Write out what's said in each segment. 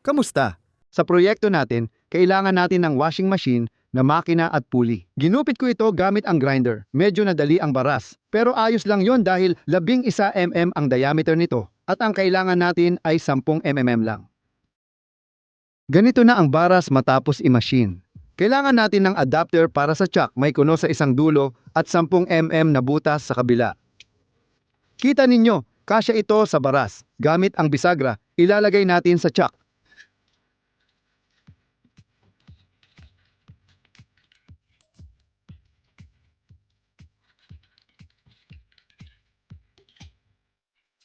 Kamusta? Sa proyekto natin, kailangan natin ng washing machine na makina at pulley. Ginupit ko ito gamit ang grinder. Medyo nadali ang baras. Pero ayos lang yon dahil 11 mm ang diameter nito at ang kailangan natin ay 10 mm lang. Ganito na ang baras matapos i-machine. Kailangan natin ng adapter para sa chuck may kuno sa isang dulo at 10 mm na butas sa kabila. Kita ninyo, kasya ito sa baras. Gamit ang bisagra, ilalagay natin sa chuck.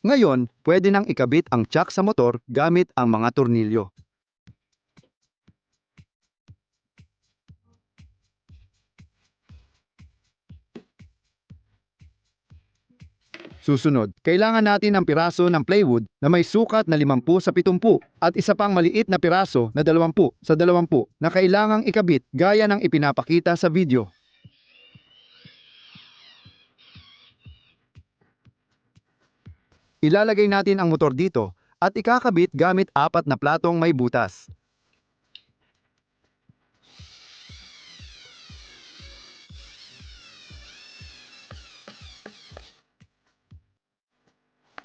Ngayon, pwede nang ikabit ang chuck sa motor gamit ang mga tornilyo. Susunod, kailangan natin ng piraso ng plywood na may sukat na 50 sa 70 at isa pang maliit na piraso na 20 sa 20 na kailangang ikabit gaya ng ipinapakita sa video. Ilalagay natin ang motor dito at ikakabit gamit 4 na platong may butas.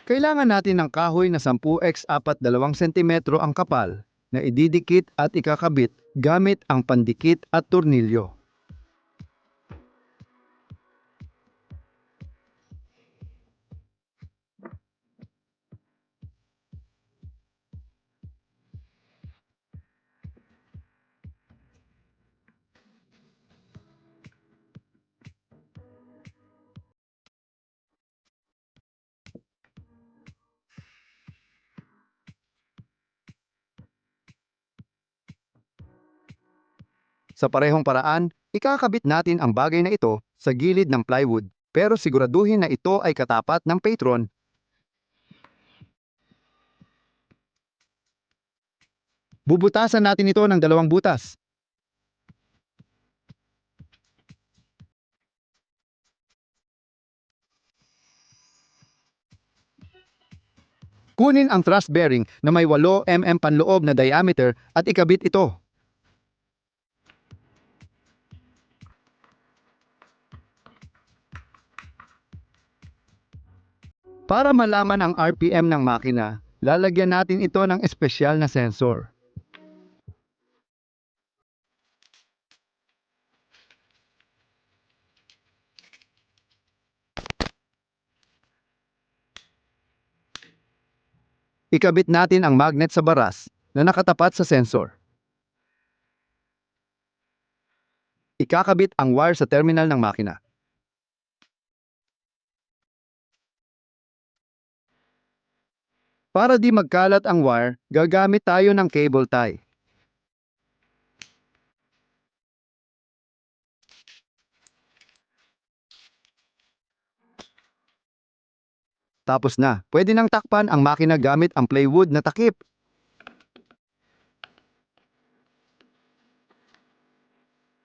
Kailangan natin ng kahoy na 10x4 ang kapal na ididikit at ikakabit gamit ang pandikit at tornilyo. Sa parehong paraan, ikakabit natin ang bagay na ito sa gilid ng plywood pero siguraduhin na ito ay katapat ng patron. Bubutasan natin ito ng 2 butas. Kunin ang thrust bearing na may 8 mm panloob na diameter at ikabit ito. Para malaman ang RPM ng makina, lalagyan natin ito ng espesyal na sensor. Ikabit natin ang magnet sa baras na nakatapat sa sensor. Ikakabit ang wire sa terminal ng makina. Para di magkalat ang wire, gagamit tayo ng cable tie. Tapos na, pwede nang takpan ang makina gamit ang plywood na takip.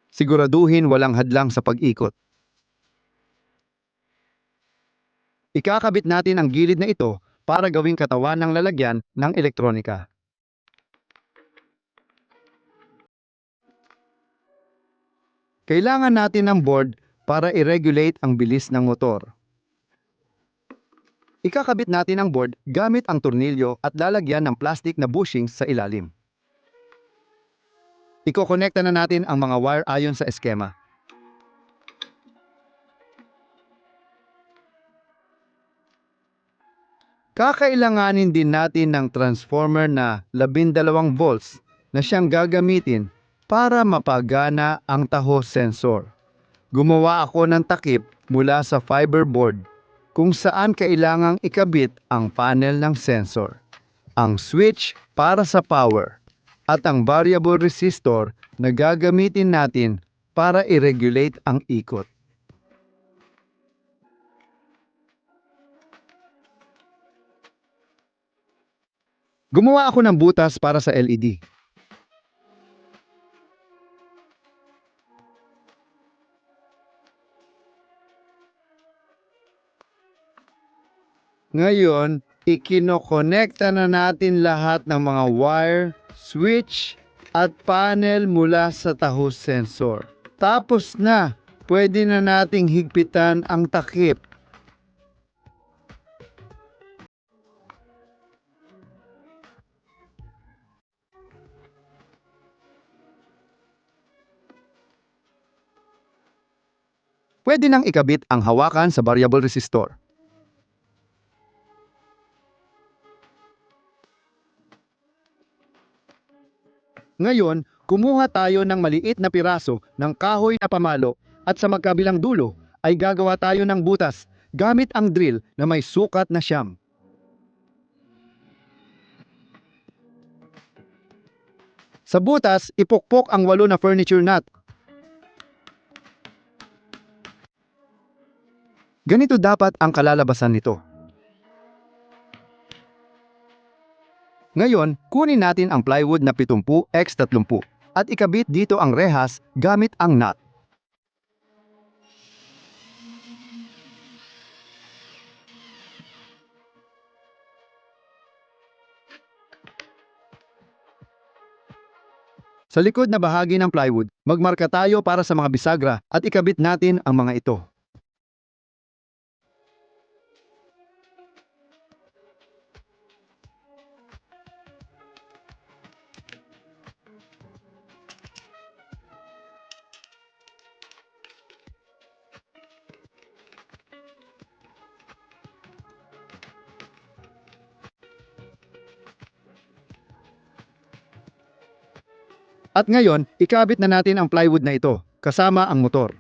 Siguraduhin walang hadlang sa pag-ikot. Ikakabit natin ang gilid na ito para gawing katawan ng lalagyan ng elektronika. Kailangan natin ng board para i-regulate ang bilis ng motor. Ikakabit natin ang board gamit ang tornilyo at lalagyan ng plastic na bushings sa ilalim. Ikokonekta na natin ang mga wire ayon sa eskema. Kakailanganin din natin ng transformer na 12 volts na siyang gagamitin para mapagana ang taho sensor. Gumawa ako ng takip mula sa fiberboard kung saan kailangang ikabit ang panel ng sensor, ang switch para sa power, at ang variable resistor na gagamitin natin para i-regulate ang ikot. Gumawa ako ng butas para sa LED. Ngayon, Ikinokonekta na natin lahat ng mga wire, switch, at panel mula sa taho sensor. Tapos na, pwede na nating higpitan ang takip. Pwede nang ikabit ang hawakan sa variable resistor. Ngayon, kumuha tayo ng maliit na piraso ng kahoy na pamalo at sa magkabilang dulo ay gagawa tayo ng butas gamit ang drill na may sukat na siyam. Sa butas, ipokpok ang 8 na furniture nut. Ganito dapat ang kalalabasan nito. Ngayon, kunin natin ang plywood na 70x30 at ikabit dito ang rehas gamit ang nut. Sa likod na bahagi ng plywood, magmarka tayo para sa mga bisagra at ikabit natin ang mga ito. At ngayon, ikabit na natin ang plywood na ito, kasama ang motor.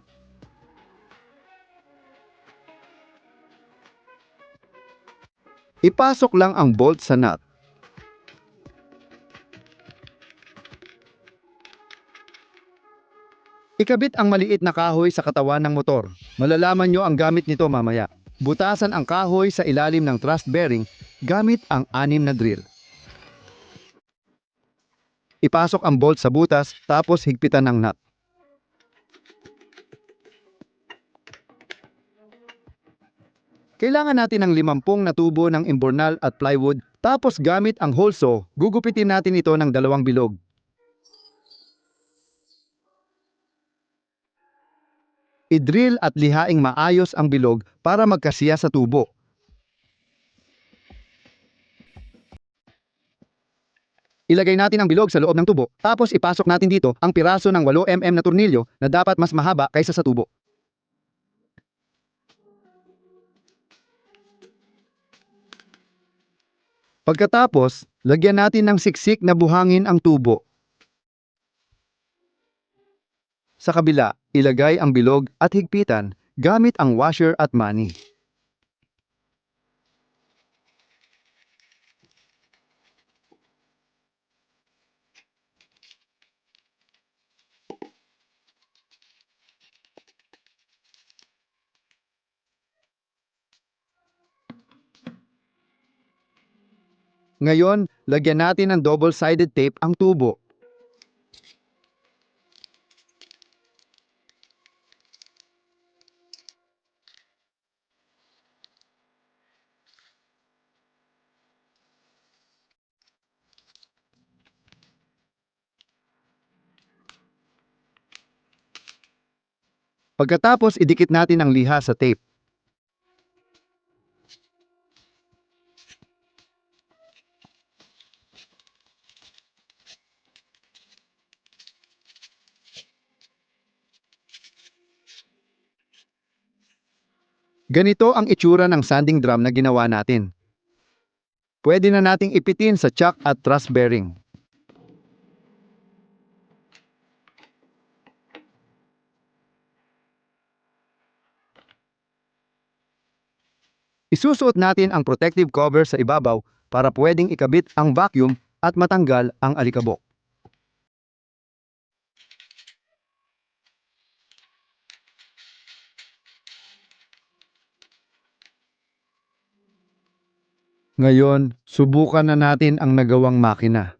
Ipasok lang ang bolt sa nut. Ikabit ang maliit na kahoy sa katawan ng motor. Malalaman nyo ang gamit nito mamaya. Butasan ang kahoy sa ilalim ng thrust bearing gamit ang 6 na drill. Ipasok ang bolt sa butas tapos higpitan ng nut. Kailangan natin ng 50 na tubo ng imbornal at plywood tapos gamit ang hole saw, gugupitin natin ito ng 2 bilog. I-drill at lihaing maayos ang bilog para magkasiya sa tubo. Ilagay natin ang bilog sa loob ng tubo, tapos ipasok natin dito ang piraso ng 8mm na tornilyo na dapat mas mahaba kaysa sa tubo. Pagkatapos, lagyan natin ng siksik na buhangin ang tubo. Sa kabila, ilagay ang bilog at higpitan gamit ang washer at mani. Ngayon, lagyan natin ng double-sided tape ang tubo. Pagkatapos, idikit natin ang liha sa tape. Ganito ang itsura ng sanding drum na ginawa natin. Pwede na nating ipitin sa chuck at truss bearing. Isusuot natin ang protective cover sa ibabaw para pwedeng ikabit ang vacuum at matanggal ang alikabok. Ngayon, subukan na natin ang nagawang makina.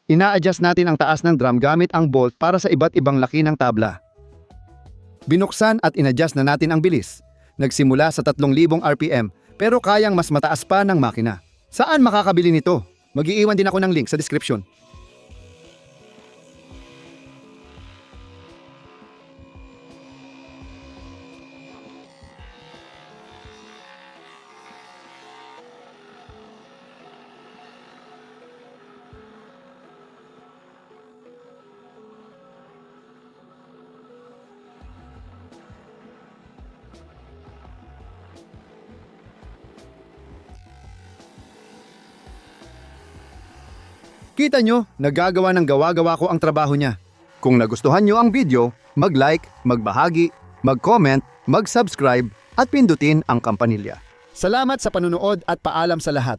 Ina-adjust natin ang taas ng drum gamit ang bolt para sa iba't ibang laki ng tabla. Binuksan at in-adjust na natin ang bilis. Nagsimula sa 3,000 RPM pero kayang mas mataas pa ng makina. Saan makakabili nito? Mag-iiwan din ako ng link sa description. Kita nyo, nagagawa ng gawa-gawa ko ang trabaho niya. Kung nagustuhan nyo ang video, mag-like, magbahagi, mag-comment, mag-subscribe at pindutin ang kampanilya. Salamat sa panunood at paalam sa lahat.